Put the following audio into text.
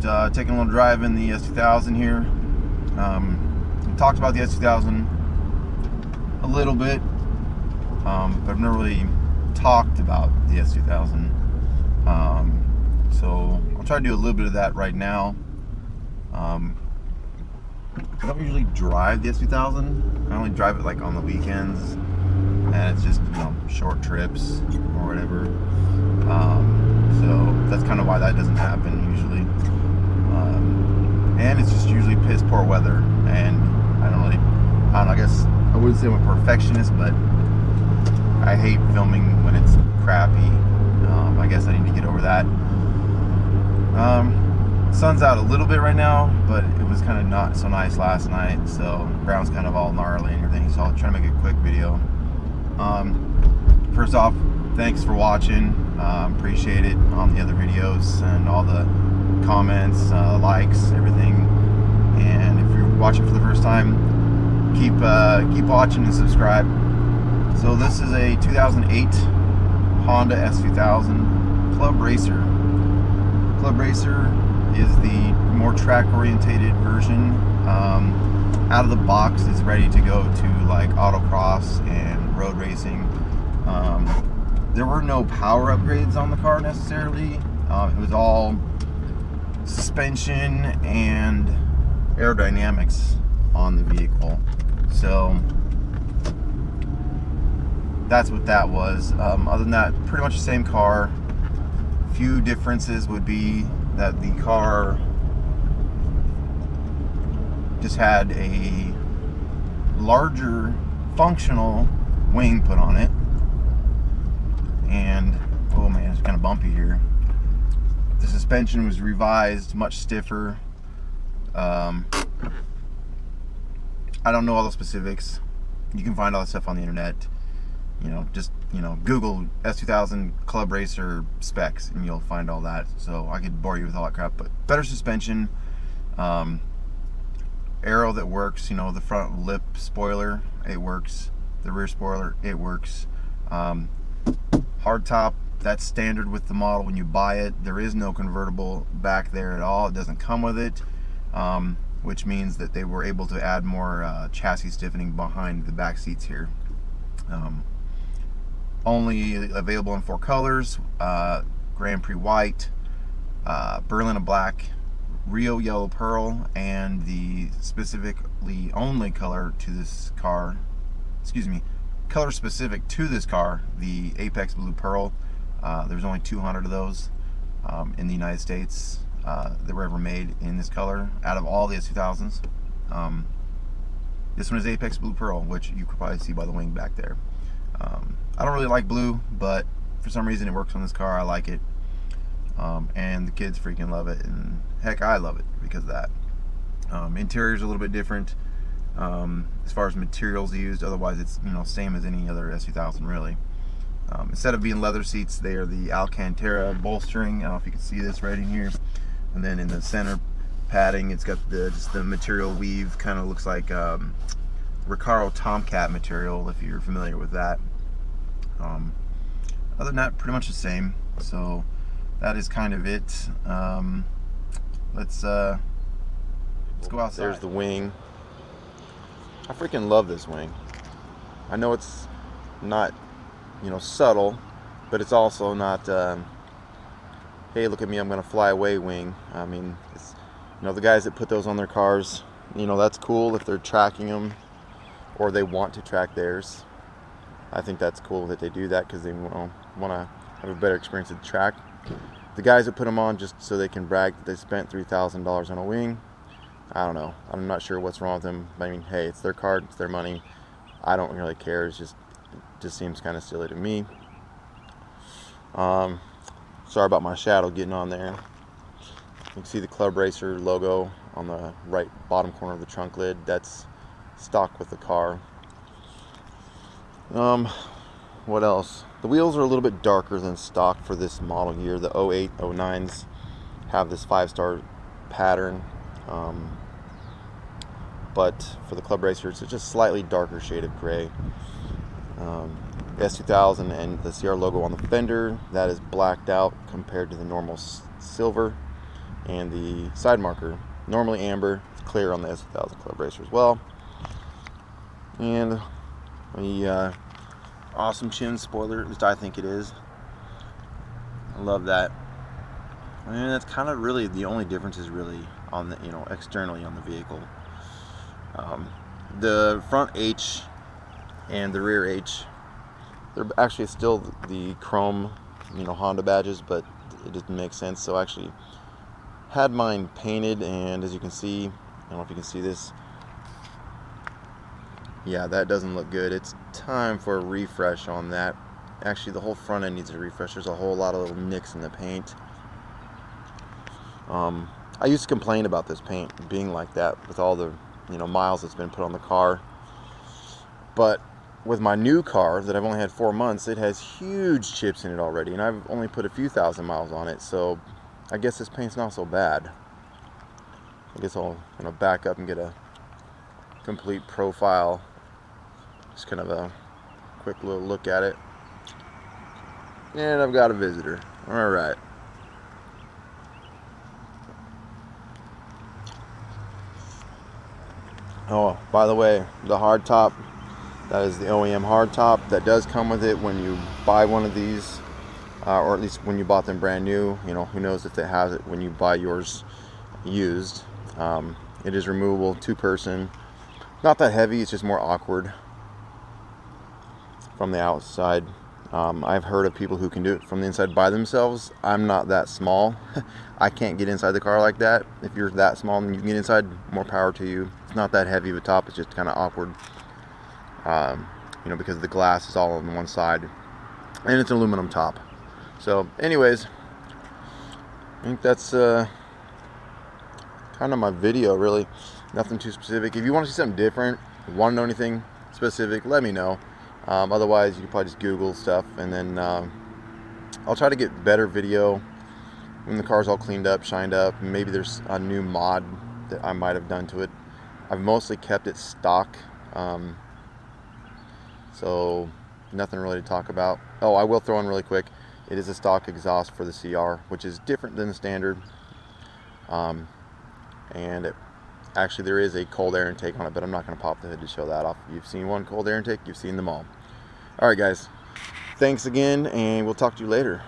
taking a little drive in the S2000 here. We talked about the S2000 a little bit, but I've never really talked about the S2000. So I'll try to do a little bit of that right now. I don't usually drive the S2000. I only drive it like on the weekends, and it's just, you know, short trips or whatever. So that's kind of why that doesn't happen usually. And it's just usually piss poor weather, and I don't know, I guess I wouldn't say I'm a perfectionist, but I hate filming when it's crappy. I guess I need to get over that. Sun's out a little bit right now, but it was kind of not so nice last night, so the ground's kind of all gnarly and everything, so I'll try to make a quick video. First off, thanks for watching. Appreciate it on the other videos and all the comments, likes, everything. And if you're watching for the first time, keep watching and subscribe. So this is a 2008 Honda S2000 Club Racer. Club Racer is the more track-orientated version. Out of the box, it's ready to go to like autocross and road racing. There were no power upgrades on the car necessarily. It was all suspension and aerodynamics on the vehicle. So that's what that was. Other than that, pretty much the same car. Few differences would be that the car just had a larger functional wing put on it, and oh man, it's kind of bumpy here. The suspension was revised, much stiffer. I don't know all the specifics. You can find all that stuff on the internet. You know, just, you know, Google S2000 Club Racer specs and you'll find all that. So I could bore you with all that crap, but better suspension, aero that works. You know, the front lip spoiler, it works. The rear spoiler, it works. Hardtop, that's standard with the model when you buy it. There is no convertible back there at all. It doesn't come with it, which means that they were able to add more chassis stiffening behind the back seats here. Only available in 4 colors: Grand Prix White, Berlin Black, Rio Yellow Pearl, and the specifically only color to this car, color specific to this car, the Apex Blue Pearl. There's only 200 of those in the United States that were ever made in this color out of all the S2000s. This one is Apex Blue Pearl, which you could probably see by the wing back there. I don't really like blue, but for some reason it works on this car. I like it, and the kids freaking love it, and heck, I love it because of that. Interior's a little bit different as far as materials used. Otherwise, it's, you know, same as any other S2000 really. Instead of being leather seats, they are the Alcantara bolstering. I don't know if you can see this right in here, and then in the center padding, it's got just the material weave. Kind of looks like Recaro Tomcat material, if you're familiar with that. Other than that, pretty much the same. So that is kind of it. Let's go outside. There's the wing. I freaking love this wing. I know it's not, you know, subtle, but it's also not hey, look at me, I'm gonna fly away wing. I mean, it's, you know, the guys that put those on their cars, you know, that's cool if they're tracking them or they want to track theirs. I think that's cool that they do that because they want to have a better experience at the track. The guys that put them on just so they can brag that they spent $3,000 on a wing, I don't know. I'm not sure what's wrong with them. I mean, hey, it's their card, it's their money. I don't really care. It just seems kind of silly to me. Sorry about my shadow getting on there. You can see the Club Racer logo on the right bottom corner of the trunk lid. That's stock with the car. What else? The wheels are a little bit darker than stock for this model year. The 08, 09s have this 5-star pattern, but for the Club Racer, it's just slightly darker shade of gray. The S2000 and the CR logo on the fender, that is blacked out compared to the normal silver. and the side marker, normally amber, it's clear on the S2000 Club Racer as well. And the awesome chin spoiler, at least I think it is. I love that. And that's kind of really the only difference is really on the, externally on the vehicle. The front H and the rear H, they're actually still the chrome, Honda badges, but it didn't make sense. So I actually had mine painted, and as you can see, I don't know if you can see this. Yeah, that doesn't look good. It's time for a refresh on that. Actually, the whole front end needs a refresh. There's a whole lot of little nicks in the paint. I used to complain about this paint being like that with all the miles that's been put on the car. But with my new car that I've only had 4 months, it has huge chips in it already, and I've only put a few thousand miles on it. So I guess this paint's not so bad. I guess I'll back up and get a complete profile. Just kind of a quick little look at it. And I've got a visitor. All right. Oh, by the way, the hardtop, that is the OEM hardtop. That does come with it when you buy one of these, or at least when you bought them brand new. Who knows if it has it when you buy yours used. It is removable, 2-person. Not that heavy, it's just more awkward from the outside. I've heard of people who can do it from the inside by themselves. I'm not that small. I can't get inside the car like that. If you're that small and you can get inside, more power to you. It's not that heavy of a top, it's just kind of awkward. Because the glass is all on one side. And it's an aluminum top. So, anyways, I think that's kind of my video, really. Nothing too specific. If you want to see something different, want to know anything specific, let me know. Otherwise, you can probably just Google stuff, and then I'll try to get better video when the car's all cleaned up, shined up. Maybe there's a new mod that I might have done to it. I've mostly kept it stock, so nothing really to talk about. Oh, I will throw in really quick, it is a stock exhaust for the CR, which is different than the standard. And actually there is a cold air intake on it, but I'm not going to pop the hood to show that off. You've seen one cold air intake, you've seen them all. Alright guys, thanks again, and we'll talk to you later.